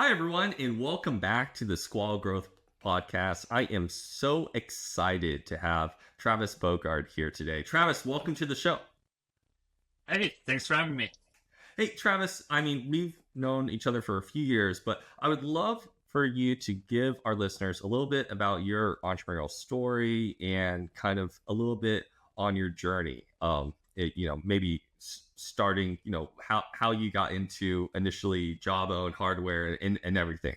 Hi, everyone, and welcome back to the Squall Growth Podcast. I am so excited to have Travis Bogard here today. Travis, welcome to the show. Hey, thanks for having me. Hey, Travis, we've known each other for a few years, but I would love for you to give our listeners a little bit about your entrepreneurial story and kind of a little bit on your journey. Maybe starting, how you got into initially Jawbone hardware and everything.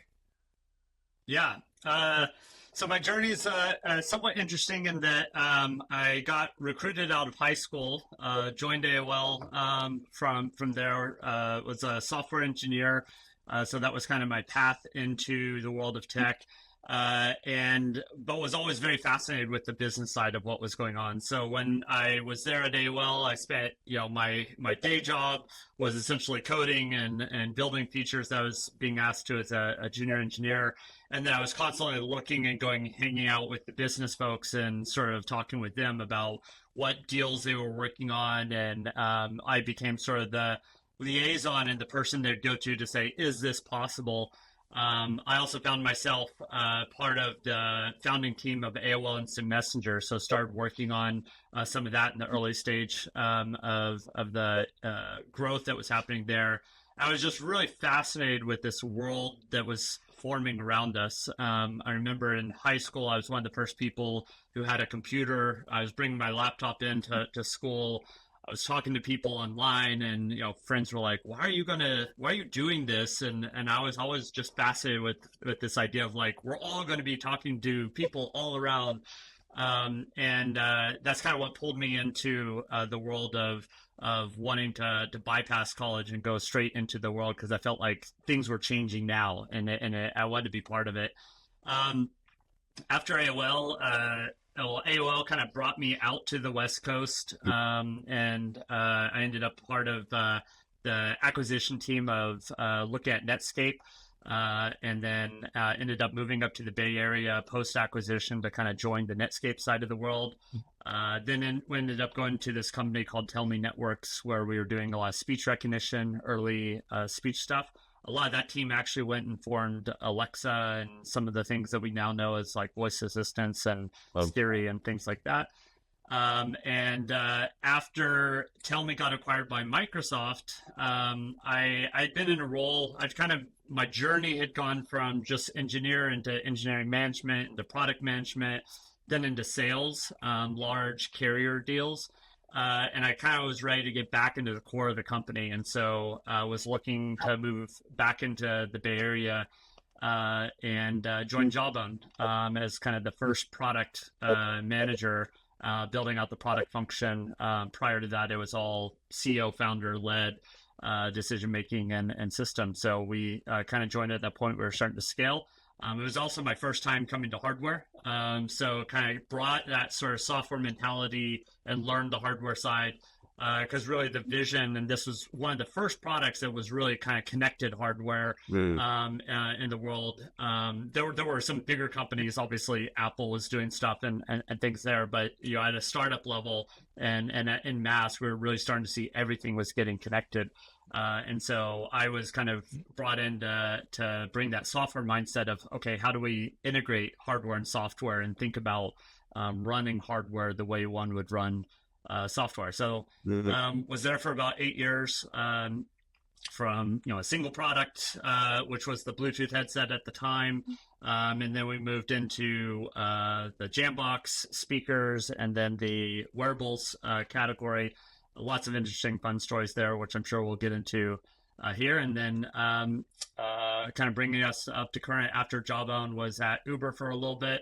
Yeah. So my journey is somewhat interesting in that I got recruited out of high school, joined AOL from there, was a software engineer. So that was kind of my path into the world of tech. But was always very fascinated with the business side of what was going on. So when I was there at AOL, I spent, my day job was essentially coding and building features that I was being asked to as a junior engineer. And then I was constantly looking and hanging out with the business folks and sort of talking with them about what deals they were working on. And I became sort of the liaison and the person they'd go to say, is this possible? I also found myself part of the founding team of AOL Instant Messenger, so started working on some of that in the early stage of the growth that was happening there. I was just really fascinated with this world that was forming around us. I remember in high school, I was one of the first people who had a computer. I was bringing my laptop into school. I was talking to people online, and friends were like, why are you doing this? And I was always just fascinated with this idea of like, we're all going to be talking to people all around. That's kind of what pulled me into the world of wanting to bypass college and go straight into the world, because I felt like things were changing now, and I wanted to be part of it. After AOL kind of brought me out to the West Coast, and I ended up part of the acquisition team of looking at Netscape, and then ended up moving up to the Bay Area post-acquisition to kind of join the Netscape side of the world. Then we ended up going to this company called Tell Me Networks, where we were doing a lot of speech recognition, early speech stuff. A lot of that team actually went and formed Alexa and some of the things that we now know as like voice assistants and Siri and things like that. After Tell Me got acquired by Microsoft, I'd been in a role, my journey had gone from just engineer into engineering management, into product management, then into sales, large carrier deals. And I kind of was ready to get back into the core of the company. And so I was looking to move back into the Bay Area and join Jawbone as kind of the first product manager, building out the product function. Prior to that, it was all CEO founder-led decision-making and systems. So we kind of joined at that point. We were starting to scale. It was also my first time coming to hardware. So kind of brought that sort of software mentality and learned the hardware side, because really the vision, and this was one of the first products that was really kind of connected hardware in the world. There were some bigger companies, obviously Apple was doing stuff and things there, but at a startup level and in mass, we were really starting to see everything was getting connected. And so I was kind of brought in to bring that software mindset of, okay, how do we integrate hardware and software and think about running hardware the way one would run software. So was there for about 8 years, from a single product, which was the Bluetooth headset at the time. And then we moved into the Jambox speakers and then the wearables category. Lots of interesting, fun stories there, which I'm sure we'll get into here. And then kind of bringing us up to current after Jawbone was at Uber for a little bit,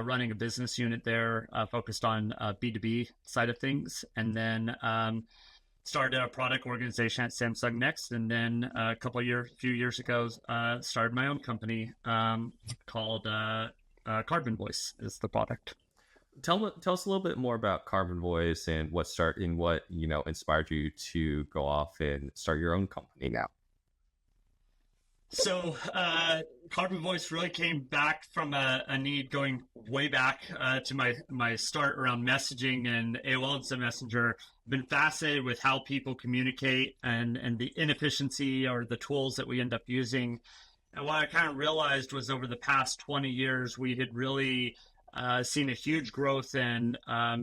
running a business unit there focused on B2B side of things. And then started a product organization at Samsung Next. And then few years ago, started my own company called Carbon Voice is the product. Tell us a little bit more about Carbon Voice and what inspired you to go off and start your own company now. So Carbon Voice really came back from a need going way back to my start around messaging and AOL Instant Messenger. Been fascinated with how people communicate and the inefficiency or the tools that we end up using. And what I kind of realized was over the past 20 years, we had really seen a huge growth in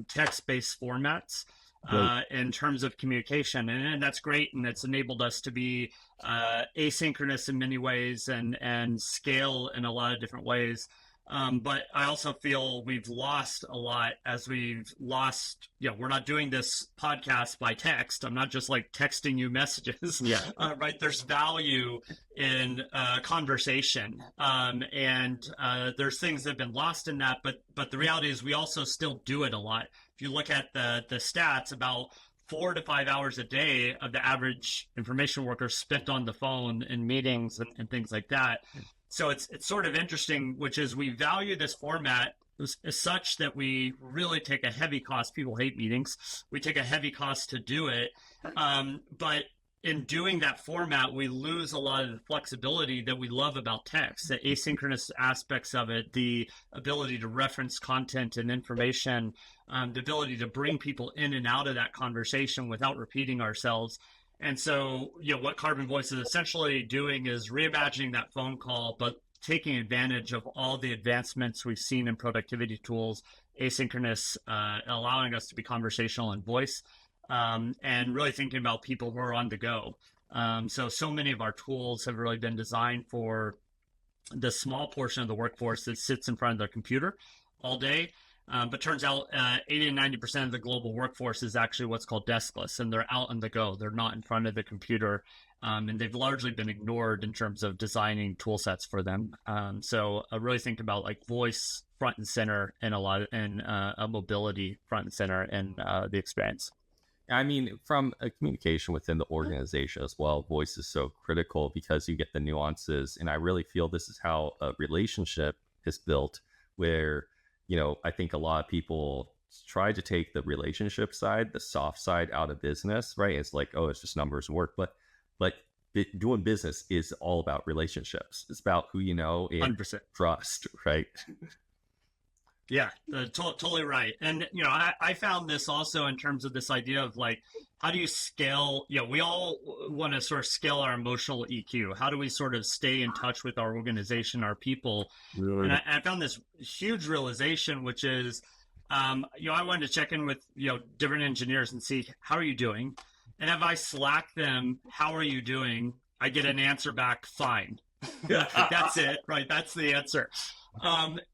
text-based formats Right. in terms of communication. And that's great. And it's enabled us to be asynchronous in many ways and scale in a lot of different ways. But I also feel we've lost a lot as we've lost, we're not doing this podcast by text. I'm not just like texting you messages, Yeah. right? There's value in conversation. And there's things that have been lost in that, but the reality is we also still do it a lot. If you look at the stats, about 4 to 5 hours a day of the average information worker spent on the phone in meetings and things like that. So it's sort of interesting, which is we value this format as such that we really take a heavy cost. People hate meetings. We take a heavy cost to do it. But in doing that format, we lose a lot of the flexibility that we love about text, the asynchronous aspects of it, the ability to reference content and information, the ability to bring people in and out of that conversation without repeating ourselves. And so, what Carbon Voice is essentially doing is reimagining that phone call, but taking advantage of all the advancements we've seen in productivity tools, asynchronous, allowing us to be conversational in voice, and really thinking about people who are on the go. So many of our tools have really been designed for the small portion of the workforce that sits in front of their computer all day. But turns out 80 and 90% of the global workforce is actually what's called deskless, and they're out on the go. They're not in front of the computer, and they've largely been ignored in terms of designing tool sets for them. So I really think about like voice front and center and a mobility front and center in the experience. I mean, from a communication within the organization as well, voice is so critical because you get the nuances. And I really feel this is how a relationship is built, where, I think a lot of people try to take the relationship side, the soft side out of business, right? It's like, oh, it's just numbers and work. But doing business is all about relationships. It's about who you know and 100%. trust, right? Yeah, totally right. And, I found this also in terms of this idea of like, how do you scale? We all want to sort of scale our emotional EQ. How do we sort of stay in touch with our organization, our people? Really? And I found this huge realization, which is, I wanted to check in with, different engineers and see, how are you doing? And if I Slack them, how are you doing? I get an answer back, fine. That's it, right? That's the answer.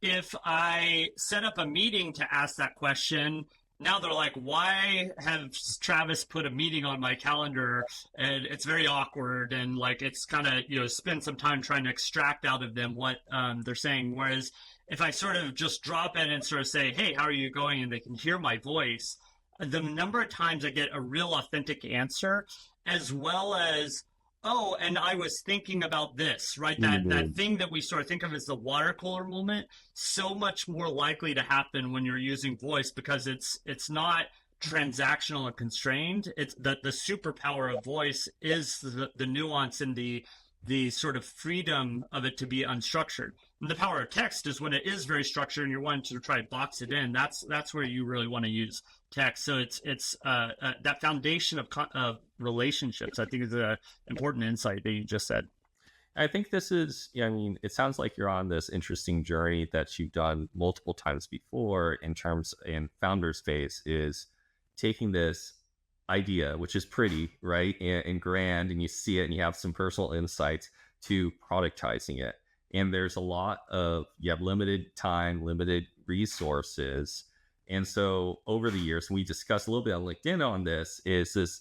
If I set up a meeting to ask that question, now they're like, why have Travis put a meeting on my calendar? And it's very awkward. And like, it's kind of, spend some time trying to extract out of them what they're saying. Whereas if I sort of just drop in and sort of say, hey, how are you going? And they can hear my voice, the number of times I get a real authentic answer, as well as, oh, and I was thinking about this, right? That thing that we sort of think of as the water cooler moment, so much more likely to happen when you're using voice because it's not transactional and constrained. It's the superpower of voice is the nuance and the sort of freedom of it to be unstructured. And the power of text is when it is very structured and you're wanting to try to box it in. That's where you really want to use text. So it's that foundation of relationships, I think, is an important insight that you just said. I think this is, it sounds like you're on this interesting journey that you've done multiple times before in founder's phase, is taking this idea, which is pretty, right, and grand, and you see it and you have some personal insights, to productizing it. And there's you have limited time, limited resources. And so over the years, we discussed a little bit on LinkedIn on this, is this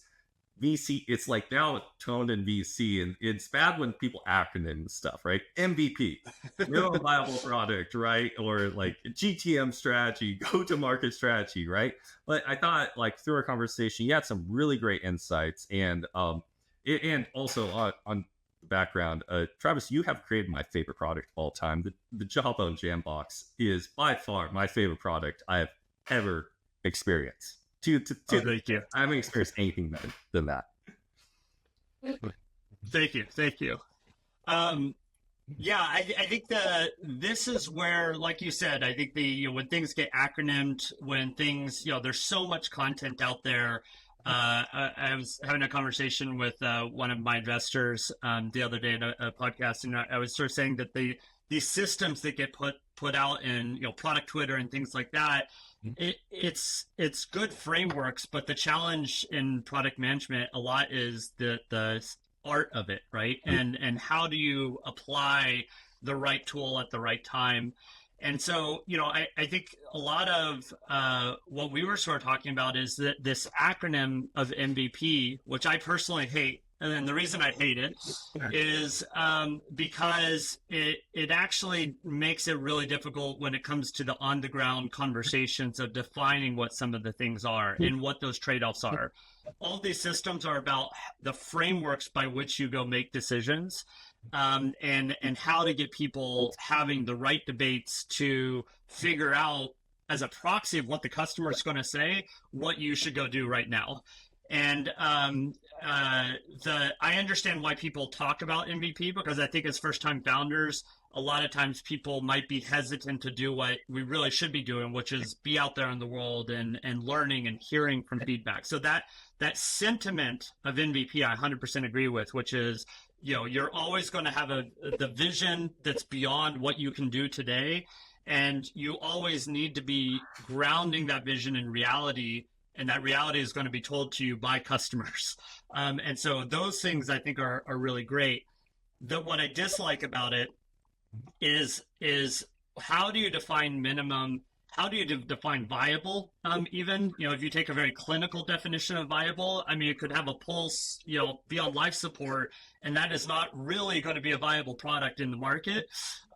VC, it's like now toned in VC, and it's bad when people acronym stuff, right? MVP, minimum viable product, right? Or like GTM strategy, go-to-market strategy, right? But I thought, like, through our conversation, you had some really great insights, and also on the background, Travis, you have created my favorite product of all time. The Jawbone Jambox is by far my favorite product I have ever experienced. Thank you. I haven't experienced anything better than that. Thank you. Yeah, I think this is where, like you said, I think when things get acronymed, when things, there's so much content out there, I was having a conversation with one of my investors the other day in a podcast, and I was sort of saying that these systems that get put out in product Twitter and things like that, it's good frameworks, but the challenge in product management a lot is the art of it, right? And how do you apply the right tool at the right time? And so, I think a lot of what we were sort of talking about is that this acronym of MVP, which I personally hate. And then the reason I hate it is because it actually makes it really difficult when it comes to the on the ground conversations of defining what some of the things are and what those trade-offs are. All these systems are about the frameworks by which you go make decisions, and how to get people having the right debates to figure out, as a proxy of what the customer is going to say, what you should go do right now. And I understand why people talk about MVP, because I think as first-time founders, a lot of times people might be hesitant to do what we really should be doing, which is be out there in the world and learning and hearing from feedback. So that sentiment of MVP, I 100% agree with, which is, you're always going to have the vision that's beyond what you can do today, and you always need to be grounding that vision in reality, and that reality is going to be told to you by customers. And so those things I think are really great. What I dislike about it is how do you define minimum? How do you define viable? Even, if you take a very clinical definition of viable, I mean, it could have a pulse, be on life support, and that is not really going to be a viable product in the market.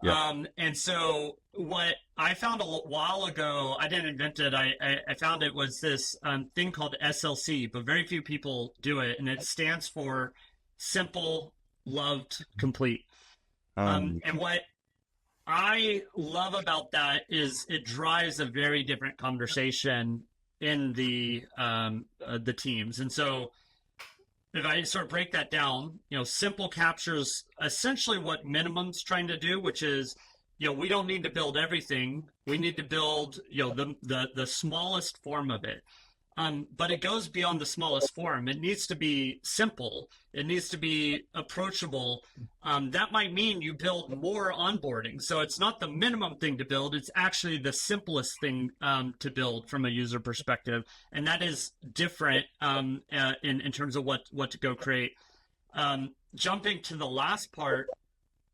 Yeah. And so what I found a while ago, I didn't invent it. I found it was this thing called SLC, but very few people do it. And it stands for simple, loved, complete. And what I love about that is it drives a very different conversation in the teams. And so if I sort of break that down, simple captures essentially what minimum's trying to do, which is, we don't need to build everything. We need to build, the smallest form of it. But it goes beyond the smallest form. It needs to be simple. It needs to be approachable. That might mean you build more onboarding. So it's not the minimum thing to build. It's actually the simplest thing to build from a user perspective. And that is different in terms of what to go create. Jumping to the last part,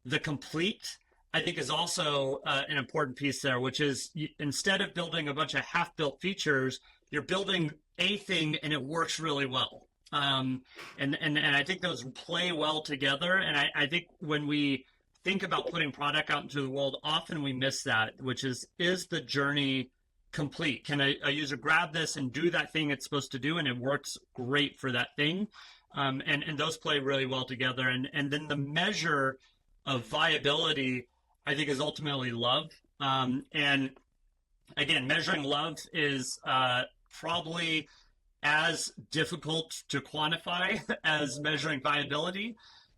the complete, I think, is also an important piece there, which is instead of building a bunch of half-built features, you're building a thing and it works really well. And I think those play well together. And I think when we think about putting product out into the world, often we miss that, which is the journey complete? Can a user grab this and do that thing it's supposed to do, and it works great for that thing? And those play really well together. And then the measure of viability, I think, is ultimately love. And again, measuring love is probably as difficult to quantify as measuring viability,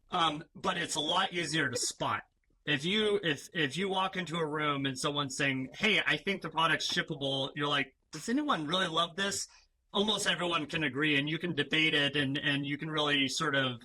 but it's a lot easier to spot. If you walk into a room and someone's saying, "Hey, I think the product's shippable," you're like, "Does anyone really love this?" Almost everyone can agree, and you can debate it, and you can really sort of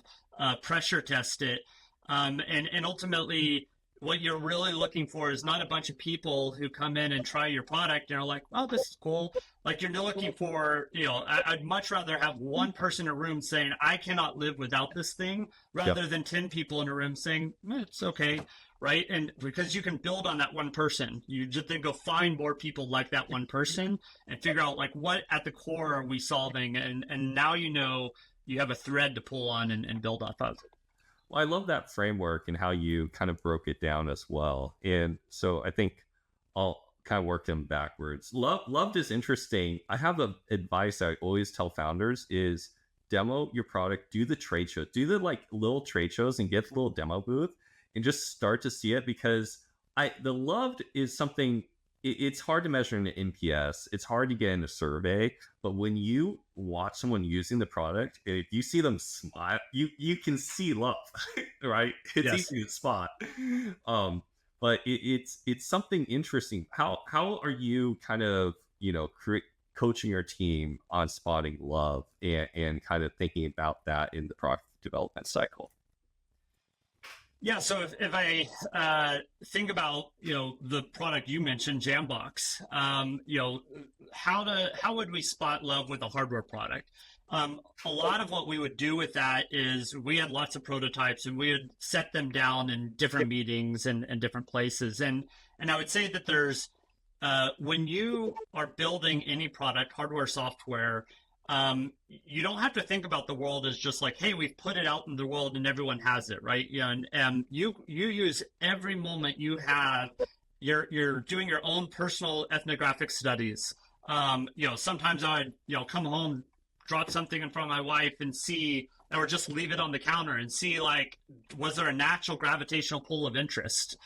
pressure test it, and ultimately, what you're really looking for is not a bunch of people who come in and try your product and are like, "Oh, this is cool." Like, you're looking for, I'd much rather have one person in a room saying, "I cannot live without this thing," rather than 10 people in a room saying, "It's okay," right? And because you can build on that one person, you just then go find more people like that one person and figure out, like, what at the core are we solving? And now you have a thread to pull on and build off of. Well, I love that framework and how you kind of broke it down as well. And so I think I'll kind of work them backwards. Loved is interesting. I have advice I always tell founders is demo your product, do the trade shows, do the like little trade shows and get the little demo booth and just start to see it, because the loved is something. It's hard to measure in an NPS. It's hard to get in a survey, but when you watch someone using the product, if you see them smile, you can see love, right? It's Yes. easy to spot. But it's something interesting. How are you kind of coaching your team on spotting love and kind of thinking about that in the product development cycle? Yeah, so if I think about the product you mentioned, Jambox, how would we spot love with a hardware product? A lot of what we would do with that is we had lots of prototypes and we would set them down in different meetings and different places, and I would say that there's when you are building any product, hardware, software, you don't have to think about the world as just like, hey, we've put it out in the world and everyone has it, right? Yeah, and you use every moment you have. You're doing your own personal ethnographic studies. Sometimes I'd come home, drop something in front of my wife and see, or just leave it on the counter and see, like, was there a natural gravitational pull of interest?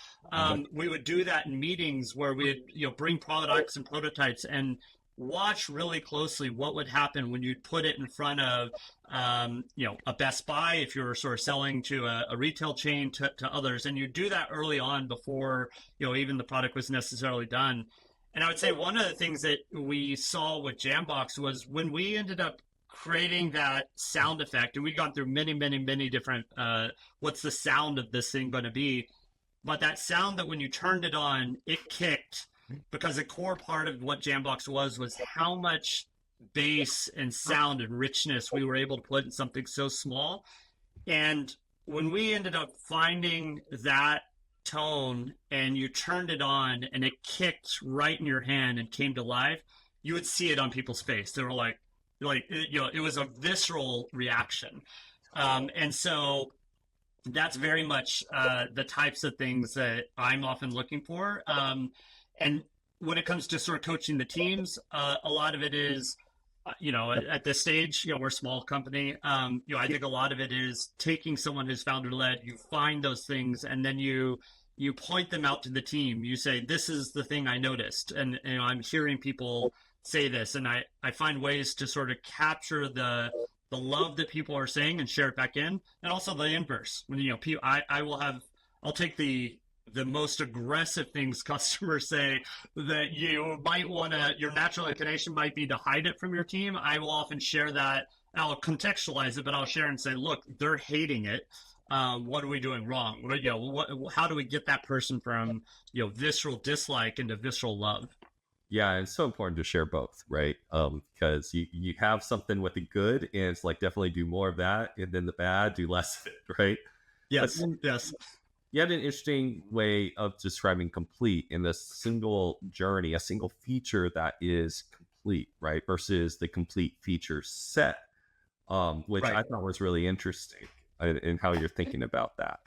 We would do that in meetings where we'd bring products and prototypes and watch really closely what would happen when you put it in front of a Best Buy, if you were sort of selling to a retail chain, to others, and you do that early on before even the product was necessarily done. And I would say one of the things that we saw with Jambox was when we ended up creating that sound effect, and we'd gone through many different what's the sound of this thing going to be, but that sound that when you turned it on, it kicked, because a core part of what Jambox was how much bass and sound and richness we were able to put in something so small. And when we ended up finding that tone and you turned it on and it kicked right in your hand and came to life, you would see it on people's face. They were like it was a visceral reaction. And so that's very much the types of things that I'm often looking for. And when it comes to sort of coaching the teams, a lot of it is, at this stage, we're a small company. I think a lot of it is taking someone who's founder led, you find those things, and then you point them out to the team. You say, this is the thing I noticed. And, I'm hearing people say this, and I find ways to sort of capture the love that people are saying and share it back in. And also the inverse. When, I'll take the most aggressive things customers say that you might want to, your natural inclination might be to hide it from your team. I will often share that. I'll contextualize it, but I'll share and say, look, they're hating it. What are we doing wrong? How do we get that person from, visceral dislike into visceral love? Yeah, and it's so important to share both, right? Because you have something with the good, and it's like, definitely do more of that, and then the bad, do less of it, right? Yes, yes. You had an interesting way of describing complete in this single journey, a single feature that is complete, right? Versus the complete feature set, which Right. I thought was really interesting in how you're thinking about that.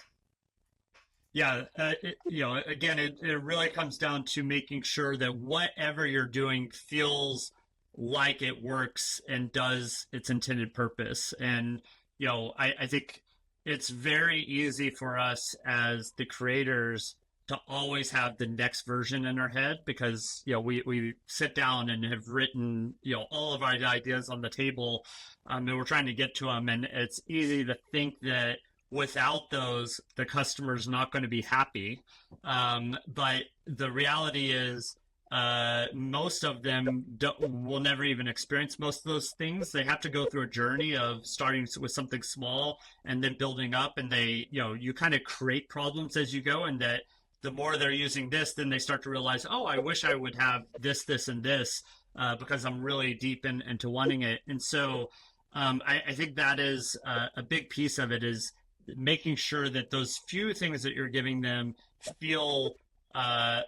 Yeah, again, it really comes down to making sure that whatever you're doing feels like it works and does its intended purpose. And, I think it's very easy for us as the creators to always have the next version in our head, because, we sit down and have written, all of our ideas on the table, and we're trying to get to them. And it's easy to think that without those, the customer's not going to be happy. But the reality is, most of them will never even experience most of those things. They have to go through a journey of starting with something small and then building up. And you kind of create problems as you go. And that the more they're using this, then they start to realize, oh, I wish I would have this, and this, because I'm really deep into wanting it. And so I think that is a big piece of it, is making sure that those few things that you're giving them feel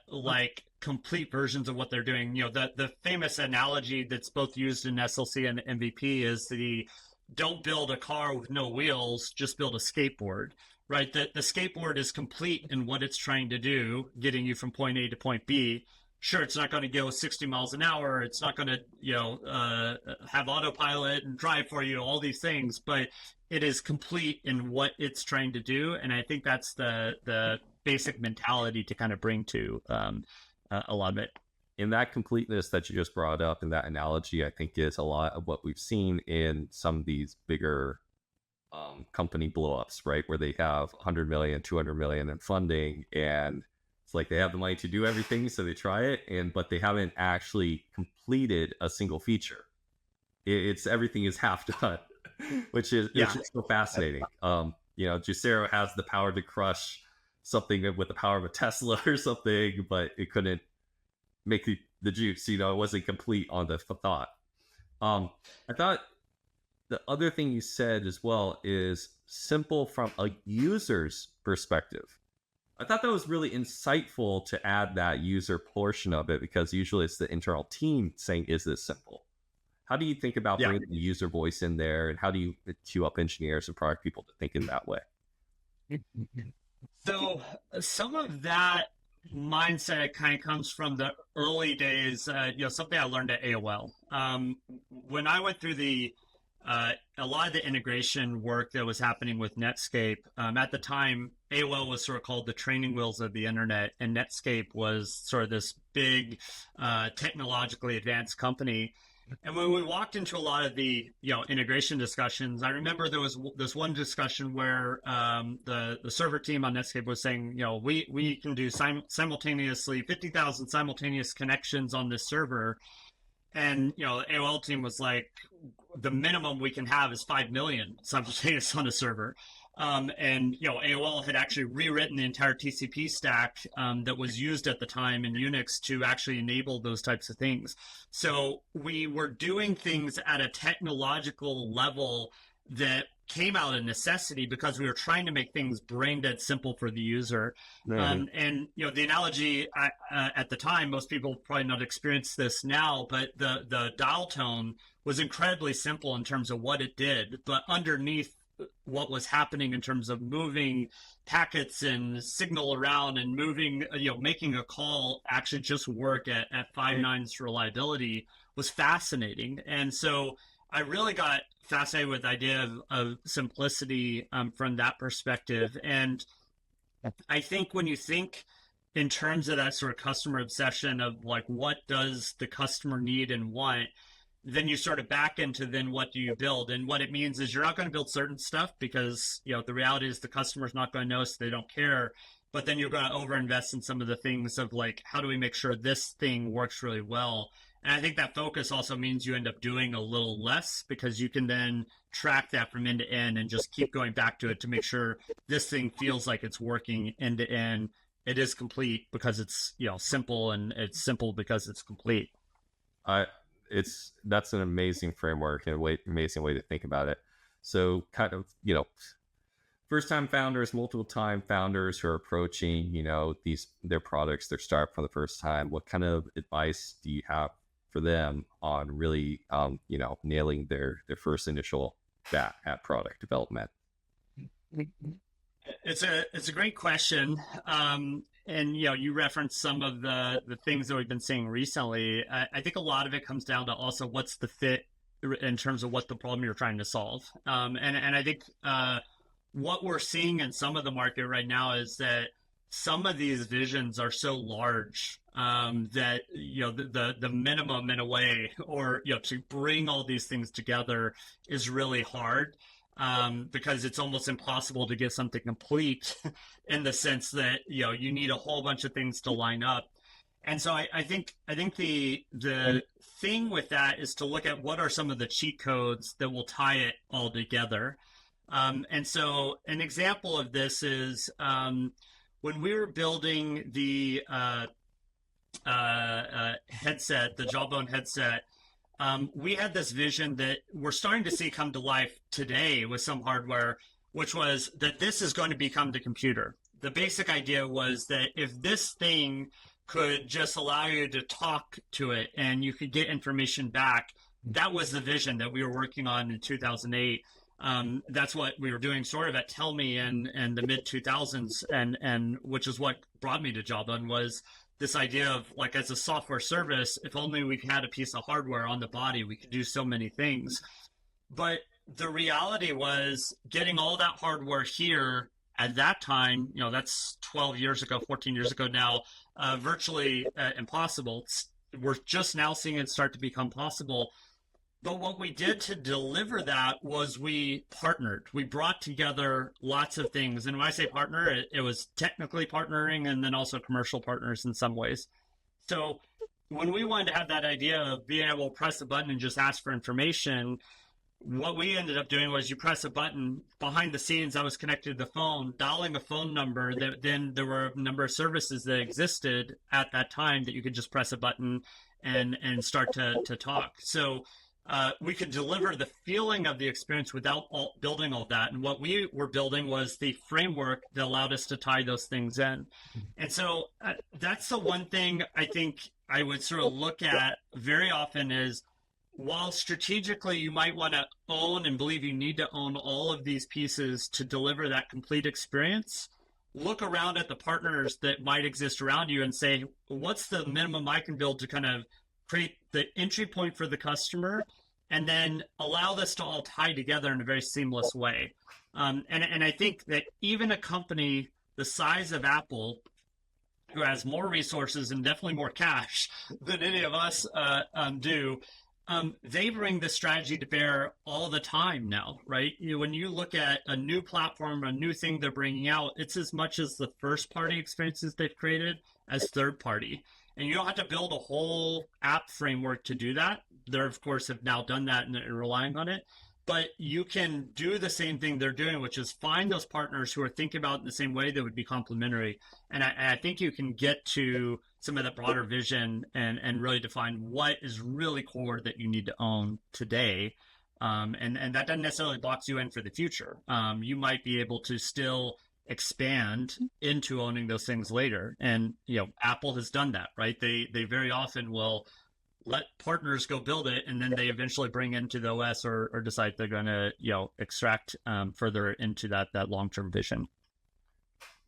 like complete versions of what they're doing. The famous analogy that's both used in SLC and MVP is the don't build a car with no wheels, just build a skateboard, right? The skateboard is complete in what it's trying to do, getting you from point A to point B. Sure, it's not going to go 60 miles an hour. It's not going to, have autopilot and drive for you, all these things, but it is complete in what it's trying to do. And I think that's the basic mentality to kind of bring to a lot of it. In that completeness that you just brought up in that analogy, I think is a lot of what we've seen in some of these bigger company blowups, right? Where they have 100 million, 200 million in funding, and It's like they have the money to do everything, so they try it, but they haven't actually completed a single feature. It's everything is half done, which is so fascinating. Juicero has the power to crush something with the power of a Tesla or something, but it couldn't make the juice. It wasn't complete on the thought. I thought the other thing you said as well is simple from a user's perspective. I thought that was really insightful to add that user portion of it, because usually it's the internal team saying, is this simple? How do you think about bringing the user voice in there, and how do you queue up engineers and product people to think in that way? So some of that mindset kind of comes from the early days, something I learned at AOL. When I went through a lot of the integration work that was happening with Netscape, at the time, AOL was sort of called the training wheels of the internet, and Netscape was sort of this big, technologically advanced company. And when we walked into a lot of the integration discussions, I remember there was this one discussion where the server team on Netscape was saying, we can do simultaneously 50,000 simultaneous connections on this server. And the AOL team was like, the minimum we can have is 5 million simultaneous on a server. And AOL had actually rewritten the entire TCP stack that was used at the time in Unix to actually enable those types of things. So we were doing things at a technological level that came out of necessity because we were trying to make things brain dead simple for the user. And the analogy at the time, most people probably not experience this now, but the dial tone was incredibly simple in terms of what it did, but underneath what was happening in terms of moving packets and signal around and moving, making a call actually just work at 5 nines reliability was fascinating. And so I really got fascinated with the idea of simplicity from that perspective. And I think when you think in terms of that sort of customer obsession of like, what does the customer need and want, then you sort of back into then what do you build? And what it means is you're not going to build certain stuff because, the reality is the customer's not going to know, so they don't care. But then you're going to overinvest in some of the things of like, how do we make sure this thing works really well? And I think that focus also means you end up doing a little less because you can then track that from end to end and just keep going back to it to make sure this thing feels like it's working end to end. It is complete because it's, simple, and it's simple because it's complete. That's an amazing framework and amazing way to think about it. So kind of, first time founders, multiple time founders who are approaching, their products, their startup for the first time, what kind of advice do you have for them on really, nailing their first initial bat at product development? It's a great question. And you referenced some of the things that we've been seeing recently. I think a lot of it comes down to also what's the fit in terms of what the problem you're trying to solve. And I think what we're seeing in some of the market right now is that some of these visions are so large that the minimum in a way, or to bring all these things together is really hard. Because it's almost impossible to get something complete in the sense that, you need a whole bunch of things to line up. And so I think the thing with that is to look at what are some of the cheat codes that will tie it all together. And so an example of this is when we were building the headset, the Jawbone headset, we had this vision that we're starting to see come to life today with some hardware, which was that this is going to become the computer. The basic idea was that if this thing could just allow you to talk to it and you could get information back, that was the vision that we were working on in 2008. That's what we were doing sort of at Tell Me in the mid 2000s, and which is what brought me to Jawbone, was this idea of like, as a software service, if only we had a piece of hardware on the body, we could do so many things. But the reality was getting all that hardware here at that time, that's 12 years ago, 14 years ago now, virtually impossible. We're just now seeing it start to become possible. But what we did to deliver that was we partnered. We brought together lots of things. And when I say partner, it was technically partnering and then also commercial partners in some ways. So when we wanted to have that idea of being able to press a button and just ask for information, what we ended up doing was you press a button behind the scenes. I was connected to the phone, dialing a phone number. That then there were a number of services that existed at that time that you could just press a button and start to talk. So we could deliver the feeling of the experience without building all that. And what we were building was the framework that allowed us to tie those things in. And so that's the one thing I think I would sort of look at very often is while strategically you might want to own and believe you need to own all of these pieces to deliver that complete experience, look around at the partners that might exist around you and say, what's the minimum I can build to kind of create the entry point for the customer and then allow this to all tie together in a very seamless way. And I think that even a company the size of Apple, who has more resources and definitely more cash than any of us do, they bring this strategy to bear all the time now, right? When you look at a new platform, a new thing they're bringing out, it's as much as the first party experiences they've created as third party. And you don't have to build a whole app framework to do that. They, of course, have now done that and are relying on it. But you can do the same thing they're doing, which is find those partners who are thinking about it in the same way that would be complementary. And I think you can get to some of the broader vision and really define what is really core that you need to own today. And that doesn't necessarily box you in for the future. You might be able to still expand into owning those things later. And, Apple has done that, right? They very often will let partners go build it, and then they eventually bring into the OS or decide they're going to, extract further into that long-term vision.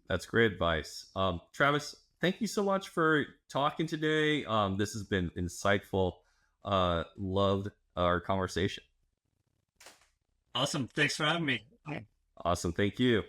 That's great advice. Travis, thank you so much for talking today. This has been insightful. Loved our conversation. Awesome. Thanks for having me. Awesome. Thank you.